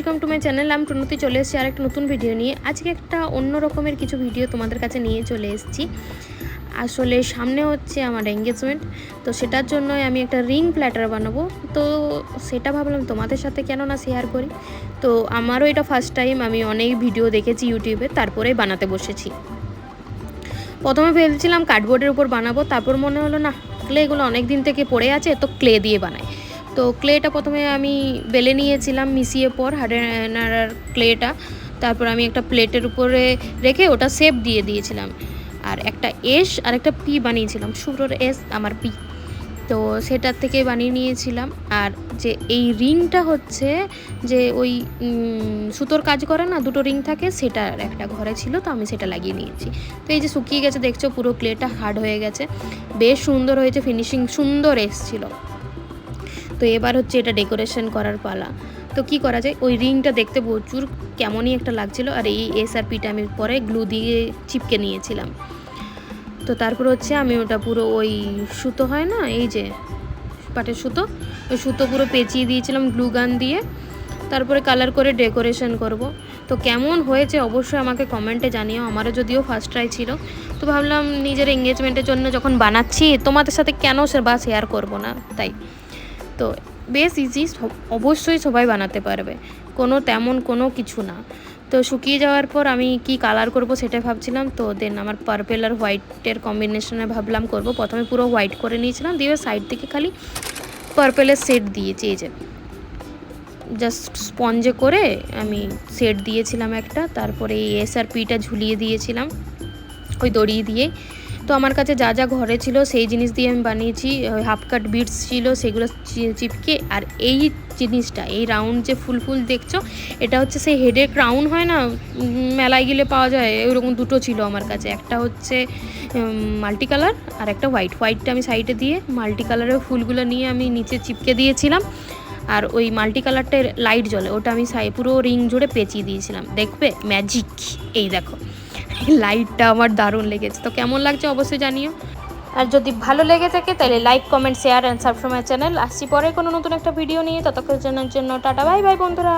Welcome to my channel. আমি প্রণতি চলে এসেছি আর একটা নতুন ভিডিও নিয়ে। আজকে একটা অন্য রকমের কিছু ভিডিও তোমাদের কাছে নিয়ে চলে এসেছি। আসলে সামনে হচ্ছে আমার এঙ্গেজমেন্ট, তো সেটার জন্যই আমি একটা রিং প্ল্যাটার বানাবো। তো সেটা ভাবলাম তোমাদের সাথে কেন না শেয়ার করি। তো আমারও এটা ফার্স্ট টাইম, আমি অনেক ভিডিও দেখেছি ইউটিউবে, তারপরেই বানাতে বসেছি। প্রথমে ভেবেছিলাম কার্ডবোর্ডের উপর বানাবো, তারপর মনে হলো না, ক্লেগুলো অনেক দিন থেকে পড়ে আছে, তো ক্লে দিয়ে বানাই। তো ক্লেটা প্রথমে আমি বেলে নিয়েছিলাম মিশিয়ে পর হার্ডেনার ক্লেটা। তারপর আমি একটা প্লেটের উপরে রেখে ওটা শেপ দিয়ে দিয়েছিলাম, আর একটা এস আর একটা পি বানিয়েছিলাম, শুভ্রর এস আমার পি। তো সেটার থেকে বানিয়ে নিয়েছিলাম। আর যে এই রিংটা হচ্ছে যে ওই সুতোর কাজ করে না, দুটো রিং থাকে, সেটার একটা ঘরে ছিল, তো আমি সেটা লাগিয়ে নিয়েছি। তো এই যে শুকিয়ে গেছে দেখছো, পুরো ক্লেটা হার্ড হয়ে গেছে, বেশ সুন্দর হয়েছে, ফিনিশিং সুন্দর এসেছিলো। তো এবার হচ্ছে এটা ডেকোরেশন করার পালা। তো কি করা যায়, ওই রিংটা দেখতে প্রচুর কেমনই একটা লাগছিল, আর এই এস আর পিটা আমি পরে গ্লু দিয়ে চিপকে নিয়েছিলাম। তো তারপর হচ্ছে আমি ওটা পুরো ওই সুতো হয় না, এই যে পাটের সুতো, ওই সুতো পুরো পেঁচিয়ে দিয়েছিলাম গ্লু গান দিয়ে। তারপরে কালার করে ডেকোরেশন করব। তো কেমন হয়েছে অবশ্যই আমাকে কমেন্টে জানিও। আমারও যদিও ফার্স্ট ট্রাই ছিল, তো ভাবলাম নিজের এঙ্গেজমেন্টের জন্য যখন বানাচ্ছি তোমাদের সাথে কেন বা শেয়ার করব না, তাই। তো বেশ ইজি, অবশ্যই সবাই বানাতে পারবে, তেমন কোনো কিছু না। তো শুকিয়ে যাওয়ার পর আমি কি কালার করব সেটা ভাবছিলাম। তো দেন আমার পার্পেল আর হোয়াইটের কম্বিনেশনে ভাবলাম করব। প্রথমে পুরো হোয়াইট করে নিয়েছিলাম, দিয়ে সাইড থেকে খালি পার্পেলের সেট দিয়েছি, এই যে জাস্ট স্পঞ্জে করে আমি সেট দিয়েছিলাম একটা। তারপরে এই এস আর পিটা ঝুলিয়ে দিয়েছিলাম ওই দড়ি দিয়ে। তো আমার কাছে যা যা ঘরে ছিল সেই জিনিস দিয়ে আমি বানিয়েছি। হাফ কাট বিটস ছিল, সেগুলো চিপকে। আর এই জিনিসটা, এই রাউন্ড যে ফুল ফুল দেখছো, এটা হচ্ছে সেই হেডের ক্রাউন হয় না, মেলায় গেলে পাওয়া যায়, ওইরকম দুটো ছিল আমার কাছে। একটা হচ্ছে মাল্টি কালার আর একটা হোয়াইটটা আমি সাইডে দিয়ে মাল্টি কালারের ফুলগুলো নিয়ে আমি নিচে চিপকে দিয়েছিলাম। আর ওই মাল্টি কালারটার লাইট জ্বলে, ওটা আমি পুরো রিং জুড়ে পেঁচিয়ে দিয়েছিলাম। দেখবে ম্যাজিক, এই দেখো লাইটটা আমার দারুণ লেগেছে। তো কেমন লাগছে অবশ্যই জানিও। আর যদি ভালো লেগে থাকে তাহলে like, comment, share and subscribe my channel. আসছি পরে কোনো নতুন একটা ভিডিও নিয়ে, ততক্ষণের জন্য টাটা, বাই বাই বন্ধুরা।